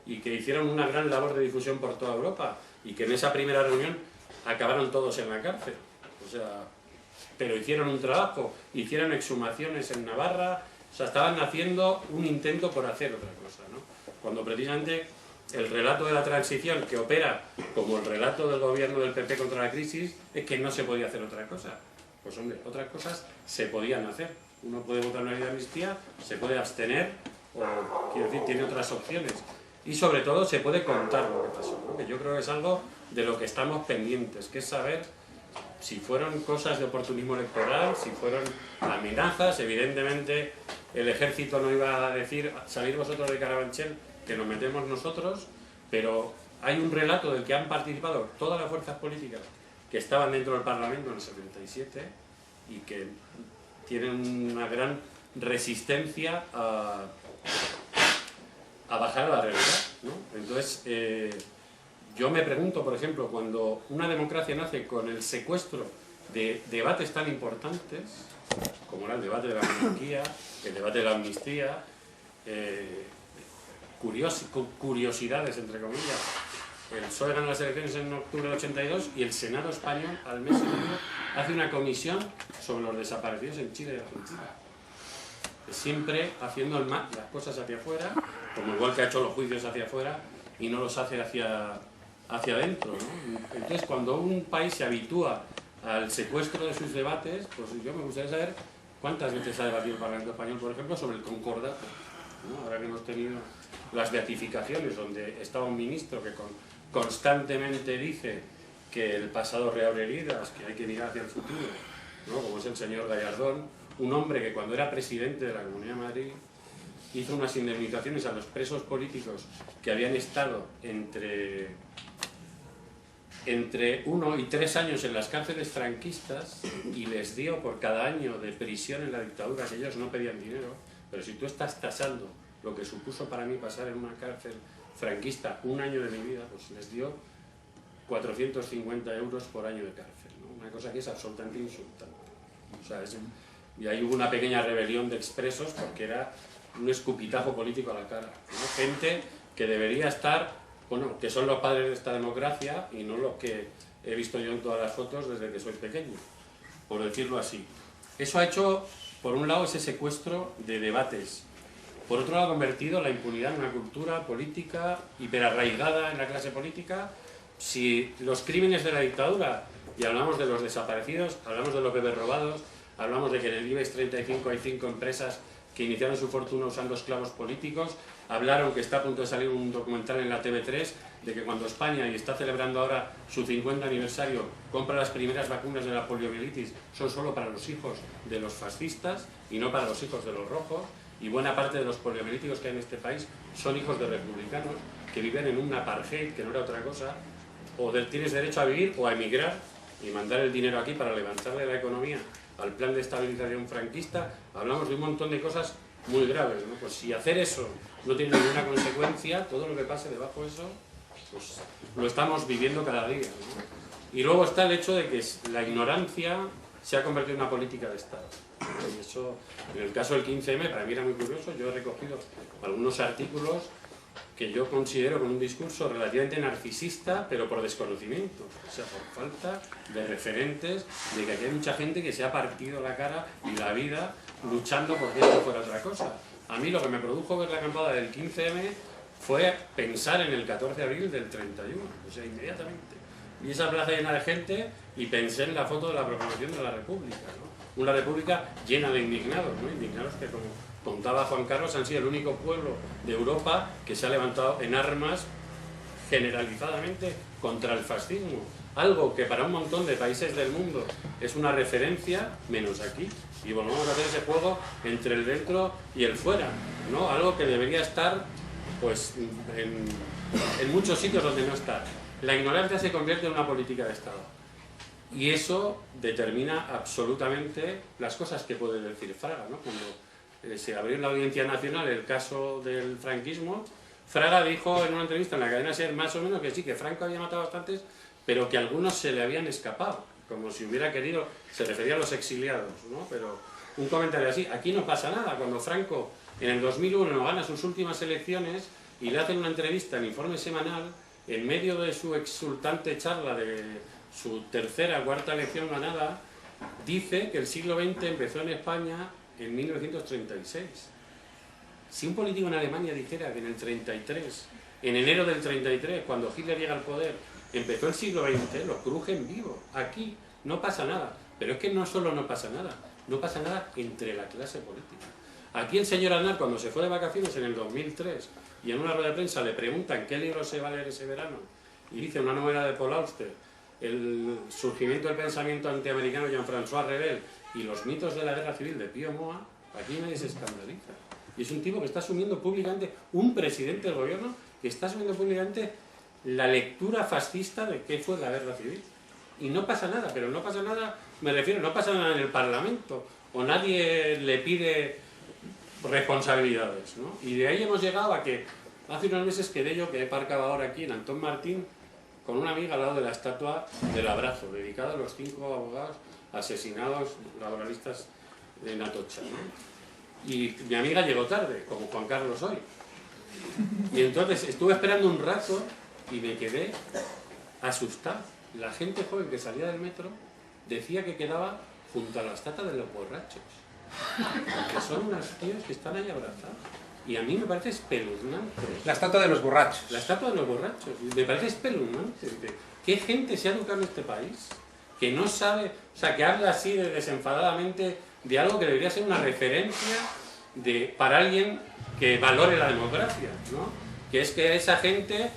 y que hicieron una gran labor de difusión por toda Europa, y que en esa primera reunión acabaron todos en la cárcel. O sea, pero hicieron un trabajo, hicieron exhumaciones en Navarra, o sea, estaban haciendo un intento por hacer otra cosa, ¿no? Cuando precisamente el relato de la transición, que opera como el relato del gobierno del PP contra la crisis, es que no se podía hacer otra cosa. Pues hombre, otras cosas se podían hacer. Uno puede votar una ley de amnistía, se puede abstener, o quiero decir, tiene otras opciones. Y sobre todo se puede contar lo que pasó, ¿no? Que yo creo que es algo de lo que estamos pendientes, que es saber si fueron cosas de oportunismo electoral, si fueron amenazas. Evidentemente el ejército no iba a decir salir vosotros de Carabanchel, que nos metemos nosotros, pero hay un relato del que han participado todas las fuerzas políticas que estaban dentro del Parlamento en el 77 y que tienen una gran resistencia a bajar a la realidad, ¿no? Entonces, yo me pregunto, por ejemplo, cuando una democracia nace con el secuestro de debates tan importantes, como era el debate de la monarquía, el debate de la amnistía, curiosidades, entre comillas. El PSOE gana las elecciones en octubre del 82 y el Senado español, al mes y medio, hace una comisión sobre los desaparecidos en Chile y Argentina. Siempre haciendo las cosas hacia afuera, como igual que ha hecho los juicios hacia afuera y no los hace hacia adentro, ¿no? Entonces, cuando un país se habitúa al secuestro de sus debates, pues yo me gustaría saber cuántas veces ha debatido el Parlamento español, por ejemplo, sobre el concordato, ¿no? Ahora que hemos tenido las beatificaciones, donde estaba un ministro que constantemente dice que el pasado reabre heridas, que hay que mirar hacia el futuro, ¿no? Como es el señor Gallardón, un hombre que cuando era presidente de la Comunidad de Madrid hizo unas indemnizaciones a los presos políticos que habían estado entre 1 y 3 años en las cárceles franquistas, y les dio por cada año de prisión en la dictadura, que ellos no pedían dinero, pero si tú estás tasando lo que supuso para mí pasar en una cárcel franquista 1 año de mi vida, pues les dio 450 euros por año de cárcel, ¿no? Una cosa que es absolutamente insultante. O sea, y ahí hubo una pequeña rebelión de expresos porque era un escupitajo político a la cara, ¿no? Gente que debería estar, bueno, que son los padres de esta democracia y no los que he visto yo en todas las fotos desde que soy pequeño, por decirlo así. Eso ha hecho, por un lado, ese secuestro de debates. Por otro lado, ha convertido la impunidad en una cultura política hiperarraigada en la clase política. Si los crímenes de la dictadura, y hablamos de los desaparecidos, hablamos de los bebés robados, hablamos de que en el IBEX 35 hay 5 empresas que iniciaron su fortuna usando esclavos políticos, hablaron, que está a punto de salir un documental en la TV3, de que cuando España, y está celebrando ahora su 50 aniversario, compra las primeras vacunas de la poliomielitis, son solo para los hijos de los fascistas y no para los hijos de los rojos, y buena parte de los poliomielíticos que hay en este país son hijos de republicanos que viven en un apartheid, que no era otra cosa, o tienes derecho a vivir o a emigrar y mandar el dinero aquí para levantarle la economía al plan de estabilización franquista. Hablamos de un montón de cosas muy graves, ¿no? Pues si hacer eso no tiene ninguna consecuencia, todo lo que pase debajo de eso, pues lo estamos viviendo cada día, ¿no? Y luego está el hecho de que la ignorancia se ha convertido en una política de Estado, ¿no? Y eso, en el caso del 15M, para mí era muy curioso. Yo he recogido algunos artículos que yo considero con un discurso relativamente narcisista, pero por desconocimiento, o sea, por falta de referentes, de que aquí hay mucha gente que se ha partido la cara y la vida luchando por que esto fuera otra cosa. A mí lo que me produjo ver la acampada del 15M fue pensar en el 14 de abril del 31, o sea, inmediatamente. Vi esa plaza llena de gente y pensé en la foto de la proclamación de la República, ¿no? Una República llena de indignados, ¿no? Indignados que, como contaba Juan Carlos, han sido el único pueblo de Europa que se ha levantado en armas generalizadamente contra el fascismo. Algo que para un montón de países del mundo es una referencia, menos aquí. Y volvemos a hacer ese juego entre el dentro y el fuera, ¿no? Algo que debería estar, pues, en muchos sitios donde no está. La ignorancia se convierte en una política de Estado. Y eso determina absolutamente las cosas que puede decir Fraga, ¿no? Cuando se abrió en la Audiencia Nacional el caso del franquismo, Fraga dijo en una entrevista en la cadena SER más o menos que sí, que Franco había matado bastantes, pero que algunos se le habían escapado, como si hubiera querido, se refería a los exiliados, ¿no? Pero un comentario así, aquí no pasa nada. Cuando Franco en el 2001 gana sus últimas elecciones y le hacen una entrevista en Informe Semanal, en medio de su exultante charla de su tercera o cuarta elección ganada, dice que el siglo XX empezó en España en 1936. Si un político en Alemania dijera que en el 33, en enero del 33, cuando Hitler llega al poder, empezó el siglo XX, lo crujen vivo. Aquí no pasa nada. Pero es que no solo no pasa nada entre la clase política. Aquí el señor Aznar, cuando se fue de vacaciones en el 2003, y en una rueda de prensa le preguntan qué libro se va a leer ese verano, y dice una novela de Paul Auster, el surgimiento del pensamiento antiamericano de Jean-François Revel y los mitos de la guerra civil de Pío Moa, aquí nadie se escandaliza. Y es un tipo que está asumiendo públicamente, un presidente del gobierno que está asumiendo públicamente la lectura fascista de qué fue la guerra civil. Y no pasa nada, pero no pasa nada, me refiero, no pasa nada en el Parlamento, o nadie le pide responsabilidades, ¿no? Y de ahí hemos llegado a que hace unos meses quedé yo, que he parcado ahora aquí en Antón Martín, con una amiga al lado de la estatua del abrazo, dedicada a los 5 abogados asesinados laboralistas en Atocha, ¿no? Y mi amiga llegó tarde, como Juan Carlos hoy. Y entonces estuve esperando un rato y me quedé asustado. La gente joven que salía del metro decía que quedaba junto a la estatua de los borrachos. Que son unos tíos que están ahí abrazados. Y a mí me parece espeluznante. La estatua de los borrachos. La estatua de los borrachos. Me parece espeluznante. ¿Qué gente se ha educado en este país? Que no sabe, o sea, que habla así de desenfadadamente de algo que debería ser una referencia para alguien que valore la democracia, ¿no? Que es que esa gente,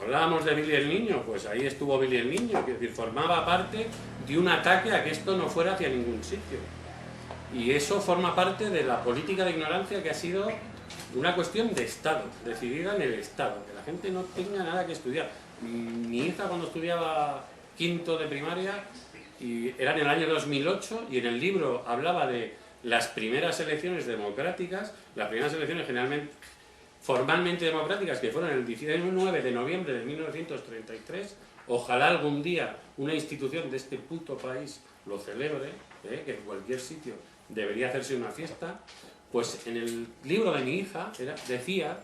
hablábamos de Billy el Niño, pues ahí estuvo Billy el Niño, que formaba parte de un ataque a que esto no fuera hacia ningún sitio. Y eso forma parte de la política de ignorancia que ha sido una cuestión de Estado, decidida en el Estado, que la gente no tenga nada que estudiar. Mi hija cuando estudiaba quinto de primaria, y era en el año 2008, y en el libro hablaba de las primeras elecciones democráticas, las primeras elecciones generalmente, formalmente democráticas, que fueron el 19 de noviembre de 1933, ojalá algún día una institución de este puto país lo celebre, que en cualquier sitio debería hacerse una fiesta. Pues en el libro de mi hija decía,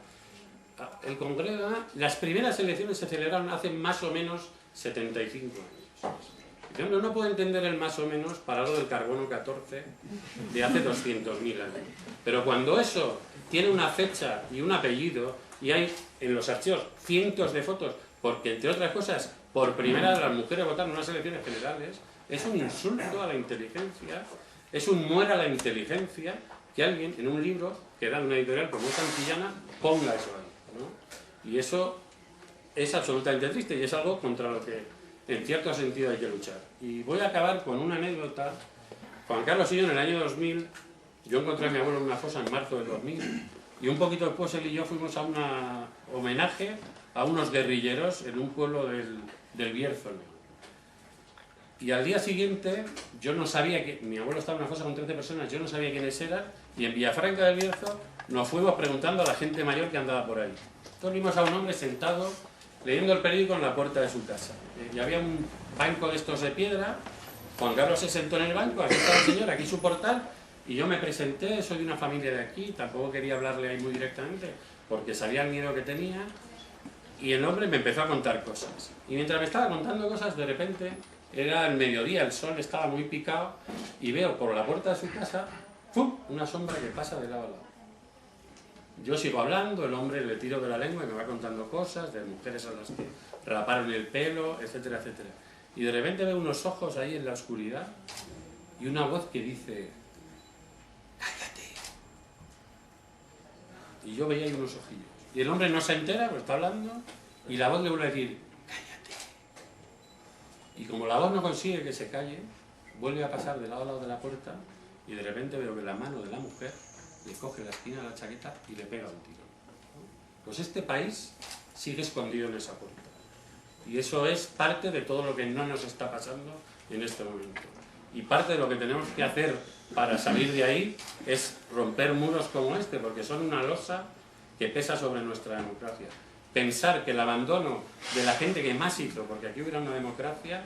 el Congreso, las primeras elecciones se celebraron hace más o menos 75 años. Yo no puedo entender el más o menos para lo del carbono 14 de hace 200.000 años. Pero cuando eso tiene una fecha y un apellido, y hay en los archivos cientos de fotos, porque entre otras cosas, por primera vez las mujeres votaron en unas elecciones generales, es un insulto a la inteligencia, es un muera a la inteligencia que alguien en un libro, que era de una editorial como Santillana, ponga eso ahí, ¿no? Y eso es absolutamente triste y es algo contra lo que en cierto sentido hay que luchar. Y voy a acabar con una anécdota. Juan Carlos y yo en el año 2000, yo encontré a mi abuelo en una fosa en marzo del 2000, y un poquito después él y yo fuimos a un homenaje a unos guerrilleros en un pueblo del Bierzo. Y al día siguiente, yo no sabía que mi abuelo estaba en una fosa con 13 personas, yo no sabía quiénes eran, y en Villafranca del Bierzo nos fuimos preguntando a la gente mayor que andaba por ahí. Entonces vimos a un hombre sentado leyendo el periódico en la puerta de su casa. Y había un banco de estos de piedra, Juan Carlos se sentó en el banco, aquí está el señor, aquí su portal, y yo me presenté, soy de una familia de aquí, tampoco quería hablarle ahí muy directamente. porque sabía el miedo que tenía, y el hombre me empezó a contar cosas. Y mientras me estaba contando cosas, de repente, era el mediodía, el sol estaba muy picado, y veo por la puerta de su casa, ¡fum!, una sombra que pasa de lado a lado. Yo sigo hablando, el hombre le tiro de la lengua y me va contando cosas de mujeres a las que raparon el pelo, etcétera, etcétera. Y de repente veo unos ojos ahí en la oscuridad y una voz que dice: ¡cállate! Y yo veía ahí unos ojillos. Y el hombre no se entera, pues está hablando, y la voz le vuelve a decir: ¡cállate! Y como la voz no consigue que se calle, vuelve a pasar de lado a lado de la puerta, y de repente veo que la mano de la mujer le coge la esquina de la chaqueta y le pega un tiro. Pues este país sigue escondido en esa puerta. Y eso es parte de todo lo que no nos está pasando en este momento. Y parte de lo que tenemos que hacer para salir de ahí es romper muros como este, porque son una losa que pesa sobre nuestra democracia. Pensar que el abandono de la gente que más hizo, porque aquí hubiera una democracia,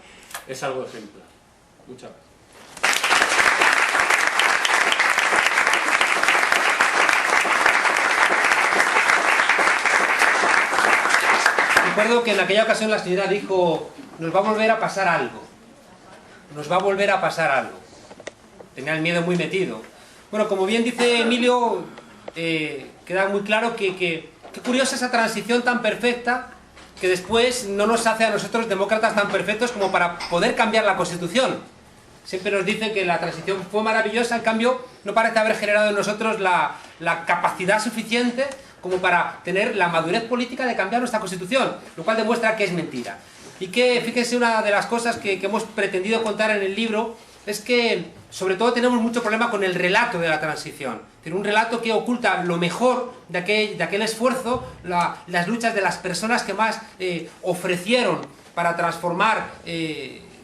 es algo ejemplar. Muchas gracias. Recuerdo que en aquella ocasión la señora dijo: nos va a volver a pasar algo. Nos va a volver a pasar algo. Tenía el miedo muy metido. Bueno, como bien dice Emilio, queda muy claro que qué curiosa esa transición tan perfecta, que después no nos hace a nosotros demócratas tan perfectos como para poder cambiar la Constitución. Siempre nos dicen que la transición fue maravillosa, en cambio no parece haber generado en nosotros la capacidad suficiente como para tener la madurez política de cambiar nuestra Constitución, lo cual demuestra que es mentira. Y que, fíjense, una de las cosas que hemos pretendido contar en el libro es que, sobre todo, tenemos mucho problema con el relato de la transición. Es decir, un relato que oculta lo mejor de aquel esfuerzo, las luchas de las personas que más ofrecieron para transformar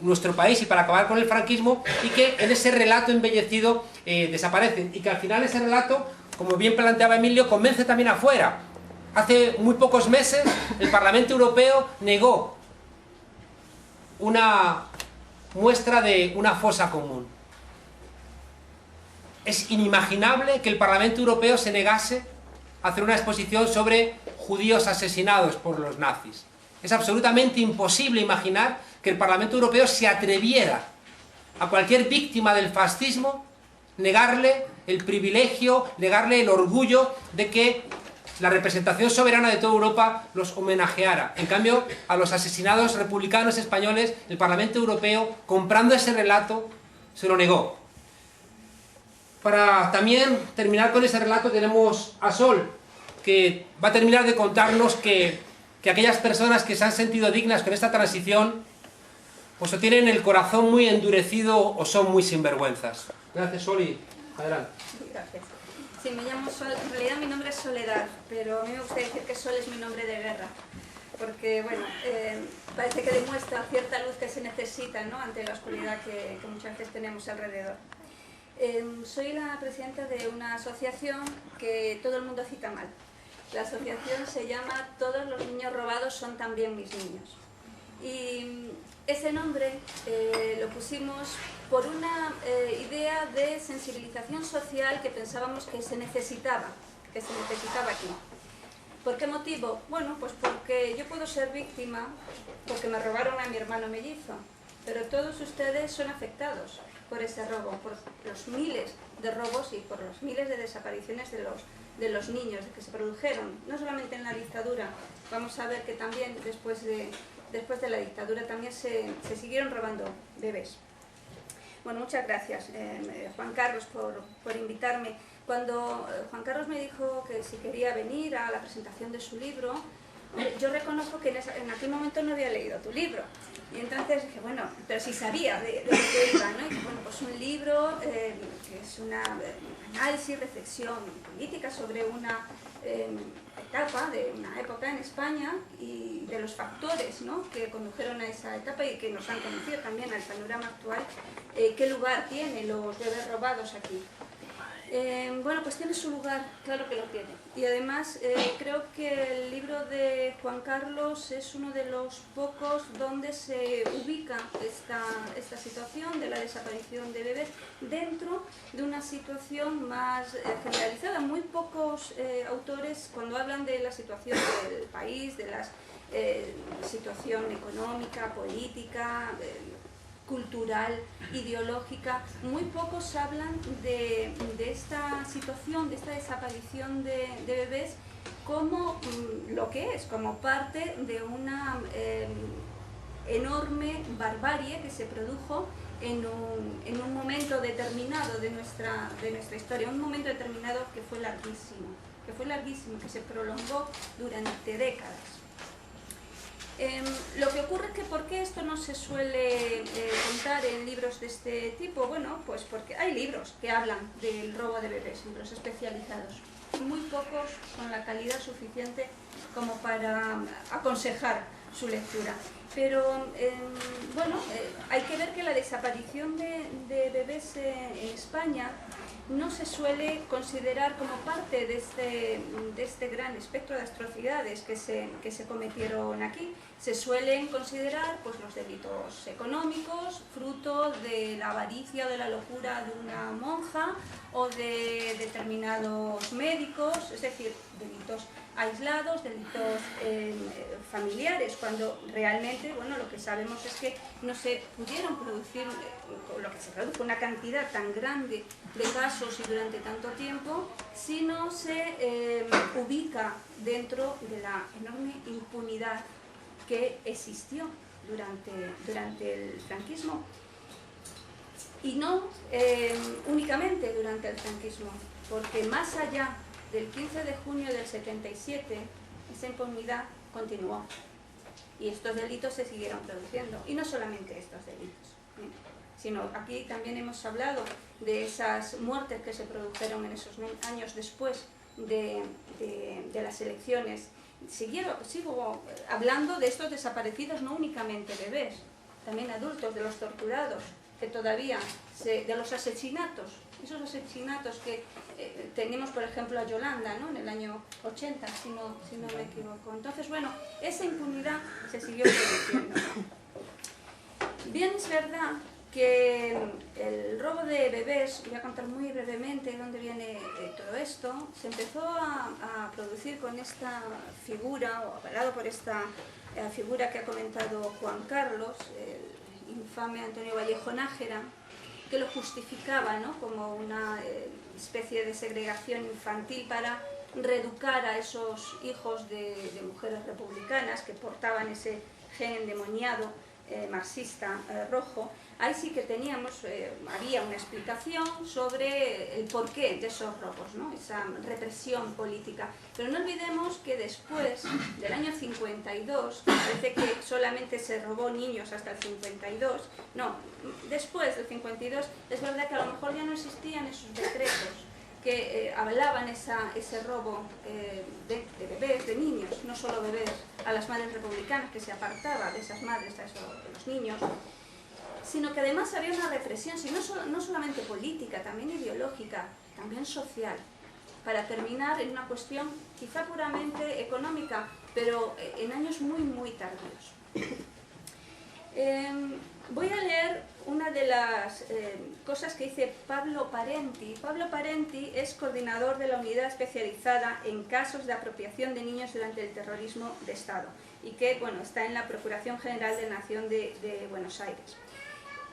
nuestro país y para acabar con el franquismo, y que en ese relato embellecido desaparecen. Y que al final ese relato, como bien planteaba Emilio, convence también afuera. Hace muy pocos meses el Parlamento Europeo negó una muestra de una fosa común. Es inimaginable que el Parlamento Europeo se negase a hacer una exposición sobre judíos asesinados por los nazis. Es absolutamente imposible imaginar que el Parlamento Europeo se atreviera a cualquier víctima del fascismo negarle el privilegio, negarle el orgullo de que la representación soberana de toda Europa los homenajeara. En cambio, a los asesinados republicanos españoles, el Parlamento Europeo, comprando ese relato, se lo negó. Para también terminar con ese relato tenemos a Sol, que va a terminar de contarnos que aquellas personas que se han sentido dignas con esta transición, pues o tienen el corazón muy endurecido o son muy sinvergüenzas. Gracias, Sol, y adelante. Gracias. Sí, me llamo Sol. En realidad mi nombre es Soledad, pero a mí me gusta decir que Sol es mi nombre de guerra, porque, bueno, parece que demuestra cierta luz que se necesita, ¿no?, ante la oscuridad que muchas veces tenemos alrededor. Soy la presidenta de una asociación que todo el mundo cita mal. La asociación se llama Todos los niños robados son también mis niños. Y ese nombre lo pusimos por una idea de sensibilización social que pensábamos que se necesitaba aquí. ¿Por qué motivo? Bueno, pues porque yo puedo ser víctima porque me robaron a mi hermano mellizo, pero todos ustedes son afectados por ese robo, por los miles de robos y por los miles de desapariciones de los niños que se produjeron, no solamente en la dictadura. Vamos a ver que también después de la dictadura también se siguieron robando bebés. Bueno, muchas gracias, Juan Carlos, por invitarme. Cuando Juan Carlos me dijo que si quería venir a la presentación de su libro, yo reconozco que en aquel momento no había leído tu libro. Y entonces dije, bueno, pero sí sabía de lo que iba, ¿no? Y bueno, pues un libro que es un análisis, reflexión política sobre una etapa, de una época en España y de los factores, ¿no?, que condujeron a esa etapa y que nos han conducido también al panorama actual. ¿Qué lugar tienen los bebés robados aquí? Bueno, pues tiene su lugar, claro que lo tiene. Y además creo que el libro de Juan Carlos es uno de los pocos donde se ubica esta situación de la desaparición de bebés dentro de una situación más generalizada. Muy pocos autores, cuando hablan de la situación del país, de la situación económica, política, cultural, ideológica, muy pocos hablan de esta situación, de esta desaparición de bebés como lo que es, como parte de una enorme barbarie que se produjo en un momento determinado de nuestra historia, un momento determinado que fue larguísimo, que se prolongó durante décadas. Lo que ocurre es que ¿por qué esto no se suele contar en libros de este tipo? Bueno, pues porque hay libros que hablan del robo de bebés, libros especializados, muy pocos con la calidad suficiente como para aconsejar su lectura. Pero bueno, hay que ver que la desaparición de bebés en España no se suele considerar como parte de este gran espectro de atrocidades que se cometieron aquí. Se suelen considerar pues, los delitos económicos, fruto de la avaricia o de la locura de una monja o de determinados médicos, es decir, delitos aislados, delitos familiares, cuando realmente, bueno, lo que sabemos es que no se pudieron producir, lo que se produjo una cantidad tan grande de casos y durante tanto tiempo, si no se ubica dentro de la enorme impunidad que existió durante el franquismo. Y no únicamente durante el franquismo, porque más allá del 15 de junio del 77, esa impunidad continuó. Y estos delitos se siguieron produciendo. Y no solamente estos delitos, sino aquí también hemos hablado de esas muertes que se produjeron en esos años después de las elecciones. Sigo hablando de estos desaparecidos, no únicamente bebés, también adultos, de los torturados, que todavía, de los asesinatos, esos asesinatos que tenemos, por ejemplo, a Yolanda, ¿no? En el año 80, si no me equivoco. Entonces, bueno, esa impunidad se siguió produciendo. Bien, es verdad que el robo de bebés, voy a contar muy brevemente dónde viene todo esto, se empezó a producir con esta figura, o avalado por esta figura que ha comentado Juan Carlos, el infame Antonio Vallejo Nájera, que lo justificaba, ¿no?, como una especie de segregación infantil para reeducar a esos hijos de mujeres republicanas que portaban ese gen endemoniado marxista rojo. Ahí sí que había una explicación sobre el porqué de esos robos, ¿no?, esa represión política. Pero no olvidemos que después del año 52, parece que solamente se robó niños hasta el 52, no, después del 52 es verdad que a lo mejor ya no existían esos decretos que avalaban ese robo de bebés, de niños, no solo bebés, a las madres republicanas, que se apartaba de esas madres a de los niños, sino que además había una represión, no solamente política, también ideológica, también social, para terminar en una cuestión quizá puramente económica, pero en años muy, muy tardíos. Voy a leer una de las cosas que dice Pablo Parenti. Pablo Parenti es coordinador de la unidad especializada en casos de apropiación de niños durante el terrorismo de Estado y que, bueno, está en la Procuración General de la Nación de Buenos Aires.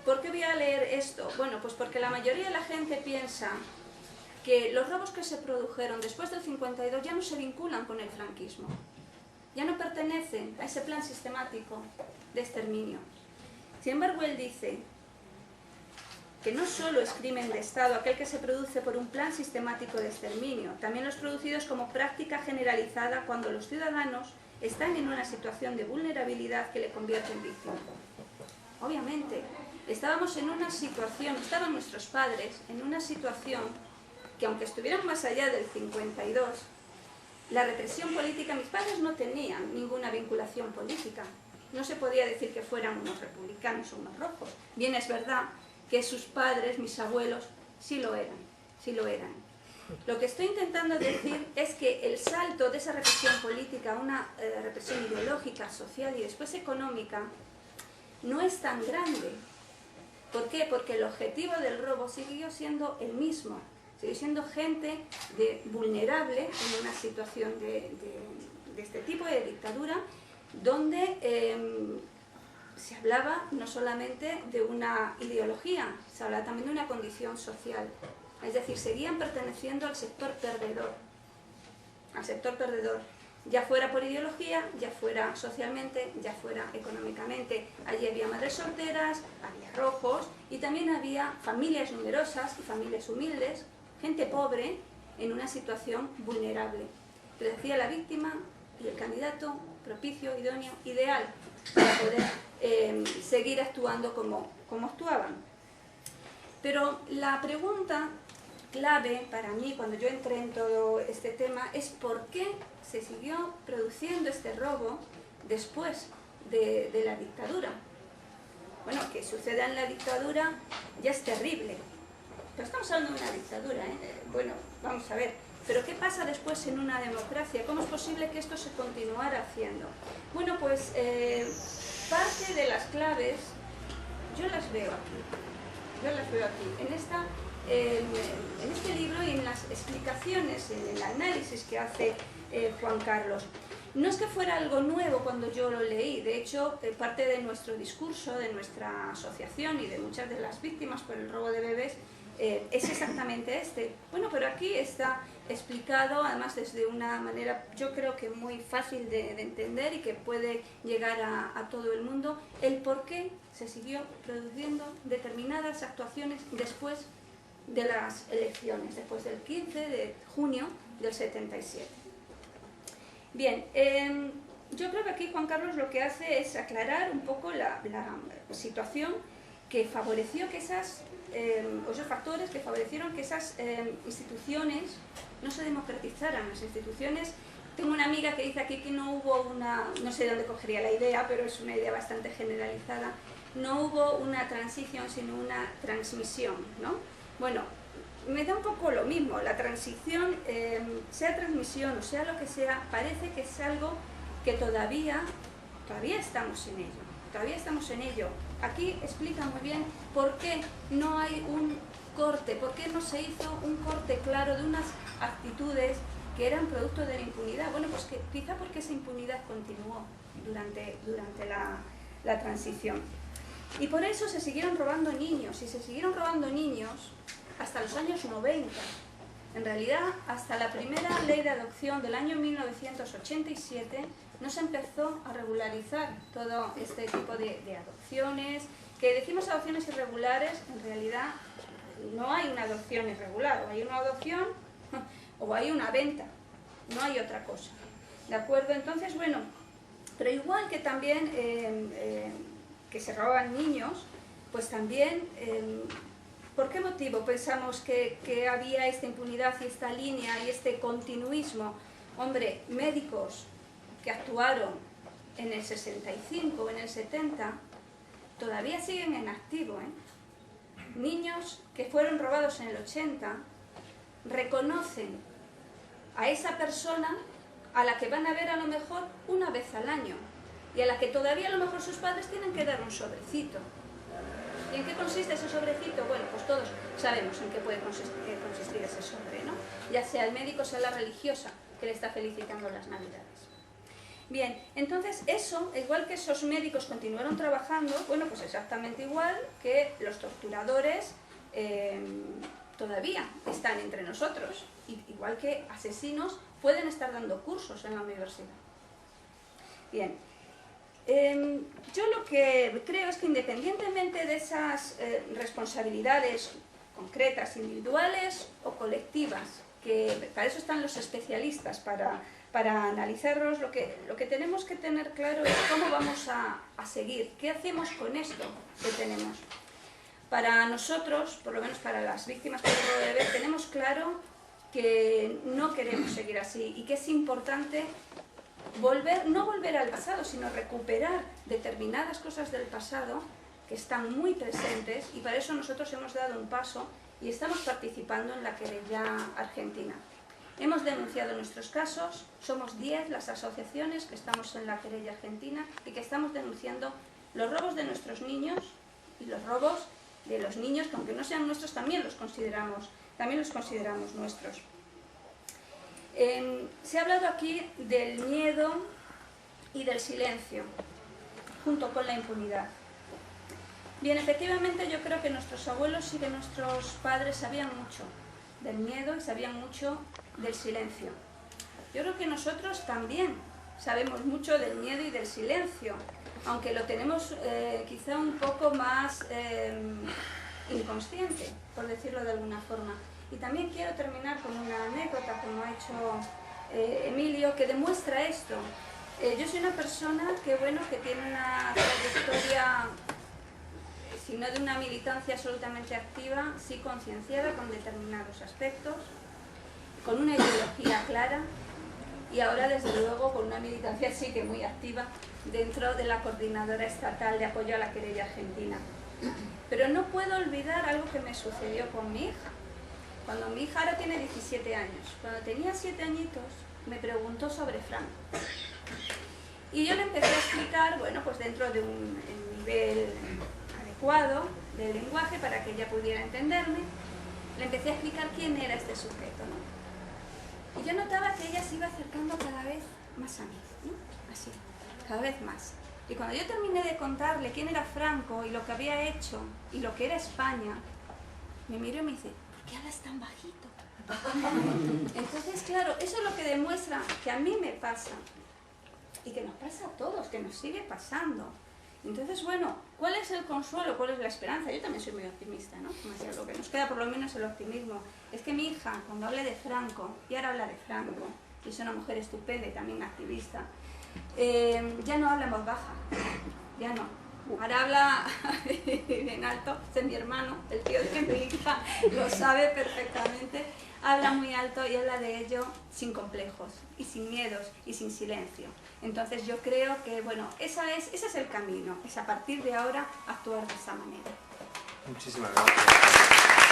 ¿Por qué voy a leer esto? Bueno, pues porque la mayoría de la gente piensa que los robos que se produjeron después del 52 ya no se vinculan con el franquismo, ya no pertenecen a ese plan sistemático de exterminio. Sin embargo, él dice que no solo es crimen de Estado aquel que se produce por un plan sistemático de exterminio, también los producidos como práctica generalizada cuando los ciudadanos están en una situación de vulnerabilidad que le convierte en víctima. Obviamente, estaban nuestros padres en una situación que, aunque estuvieran más allá del 52, la represión política, mis padres no tenían ninguna vinculación política. No se podía decir que fueran unos republicanos o unos rojos. Bien, es verdad que sus padres, mis abuelos, sí lo eran. Lo que estoy intentando decir es que el salto de esa represión política a una represión ideológica, social y después económica no es tan grande. ¿Por qué? Porque el objetivo del robo siguió siendo el mismo. Sigue siendo gente vulnerable en una situación de este tipo de dictadura, donde se hablaba no solamente de una ideología, se hablaba también de una condición social. Es decir, seguían perteneciendo al sector perdedor, ya fuera por ideología, ya fuera socialmente, ya fuera económicamente. Allí había madres solteras, había rojos y también había familias numerosas y familias humildes, gente pobre en una situación vulnerable. Que decía la víctima y el candidato propicio, idóneo, ideal para poder seguir actuando como actuaban. Pero la pregunta clave para mí cuando yo entré en todo este tema es por qué se siguió produciendo este robo después de la dictadura. Bueno, que suceda en la dictadura ya es terrible, pero estamos hablando de una dictadura, ¿eh? Bueno, vamos a ver, pero ¿qué pasa después en una democracia? ¿Cómo es posible que esto se continuara haciendo? Bueno, pues parte de las claves yo las veo aquí, en este libro y en las explicaciones, en el análisis que hace Juan Carlos. No es que fuera algo nuevo cuando yo lo leí, de hecho parte de nuestro discurso, de nuestra asociación y de muchas de las víctimas por el robo de bebés es exactamente este. Bueno, pero aquí está explicado, además desde una manera yo creo que muy fácil de entender y que puede llegar a todo el mundo, el por qué se siguió produciendo determinadas actuaciones después de las elecciones, después del 15 de junio del 77. Bien, yo creo que aquí Juan Carlos lo que hace es aclarar un poco la situación que favoreció que esos factores que favorecieron que esas instituciones no se democratizaran. Las instituciones, tengo una amiga que dice aquí que no hubo no sé de dónde cogería la idea, pero es una idea bastante generalizada, no hubo una transición sino una transmisión, ¿no? Bueno, me da un poco lo mismo, la transición, sea transmisión o sea lo que sea, parece que es algo que todavía estamos en ello, Aquí explica muy bien por qué no hay un corte, por qué no se hizo un corte claro de unas actitudes que eran producto de la impunidad. Bueno, pues que quizá porque esa impunidad continuó durante la transición. Y por eso se siguieron robando niños, y se siguieron robando niños hasta los años 90. En realidad, hasta la primera ley de adopción del año 1987 no se empezó a regularizar todo este tipo de adopciones. Que decimos adopciones irregulares, en realidad no hay una adopción irregular, o hay una adopción o hay una venta, no hay otra cosa. ¿De acuerdo? Entonces, bueno, pero igual que también que se roban niños, pues también, ¿por qué motivo pensamos que había esta impunidad y esta línea y este continuismo? Hombre, médicos que actuaron en el 65, en el 70, todavía siguen en activo, ¿eh? Niños que fueron robados en el 80 reconocen a esa persona a la que van a ver a lo mejor una vez al año y a la que todavía a lo mejor sus padres tienen que dar un sobrecito. ¿Y en qué consiste ese sobrecito? Bueno, pues todos sabemos en qué puede consistir ese sobre, ¿no? Ya sea el médico, sea la religiosa que le está felicitando las Navidades. Bien, entonces eso, igual que esos médicos continuaron trabajando, bueno, pues exactamente igual que los torturadores todavía están entre nosotros, igual que asesinos pueden estar dando cursos en la universidad. Bien, yo lo que creo es que independientemente de esas responsabilidades concretas, individuales o colectivas, que para eso están los especialistas, para analizarlos, lo que tenemos que tener claro es cómo vamos a seguir, qué hacemos con esto que tenemos. Para nosotros, por lo menos para las víctimas por robo de bebés, tenemos claro que no queremos seguir así y que es importante no volver al pasado, sino recuperar determinadas cosas del pasado que están muy presentes, y para eso nosotros hemos dado un paso y estamos participando en la querella argentina. Hemos denunciado nuestros casos, somos 10 las asociaciones que estamos en la querella argentina y que estamos denunciando los robos de nuestros niños y los robos de los niños, que aunque no sean nuestros, también los consideramos nuestros. Se ha hablado aquí del miedo y del silencio, junto con la impunidad. Bien, efectivamente yo creo que nuestros abuelos y que nuestros padres sabían mucho del miedo y sabían mucho del silencio. Yo creo que nosotros también sabemos mucho del miedo y del silencio, aunque lo tenemos quizá un poco más inconsciente, por decirlo de alguna forma. Y también quiero terminar con una anécdota, como ha hecho Emilio, que demuestra esto. Yo soy una persona que tiene una trayectoria, si no de una militancia absolutamente activa, sí concienciada con determinados aspectos, con una ideología clara y ahora desde luego con una militancia sí que muy activa dentro de la Coordinadora Estatal de Apoyo a la Querella Argentina. Pero no puedo olvidar algo que me sucedió con mi hija. Cuando mi hija ahora tiene 17 años, cuando tenía 7 añitos, me preguntó sobre Franco. Y yo le empecé a explicar, pues dentro de un nivel adecuado del lenguaje para que ella pudiera entenderme, le empecé a explicar quién era este sujeto, ¿no? Y yo notaba que ella se iba acercando cada vez más a mí, ¿no? Así, cada vez más. Y cuando yo terminé de contarle quién era Franco y lo que había hecho y lo que era España, me miró y me dice, ¿por qué hablas tan bajito? Entonces, claro, eso es lo que demuestra que a mí me pasa y que nos pasa a todos, que nos sigue pasando. Entonces, ¿cuál es el consuelo? ¿Cuál es la esperanza? Yo también soy muy optimista, ¿no? Lo que nos queda por lo menos es el optimismo. Es que mi hija, cuando hable de Franco, y ahora habla de Franco, y es una mujer estupenda y también activista, ya no habla en voz baja, ya no. Ahora habla en alto, es mi hermano, el tío de mi hija, lo sabe perfectamente, habla muy alto y habla de ello sin complejos, y sin miedos, y sin silencio. Entonces yo creo que, ese es el camino, es a partir de ahora actuar de esa manera. Muchísimas gracias.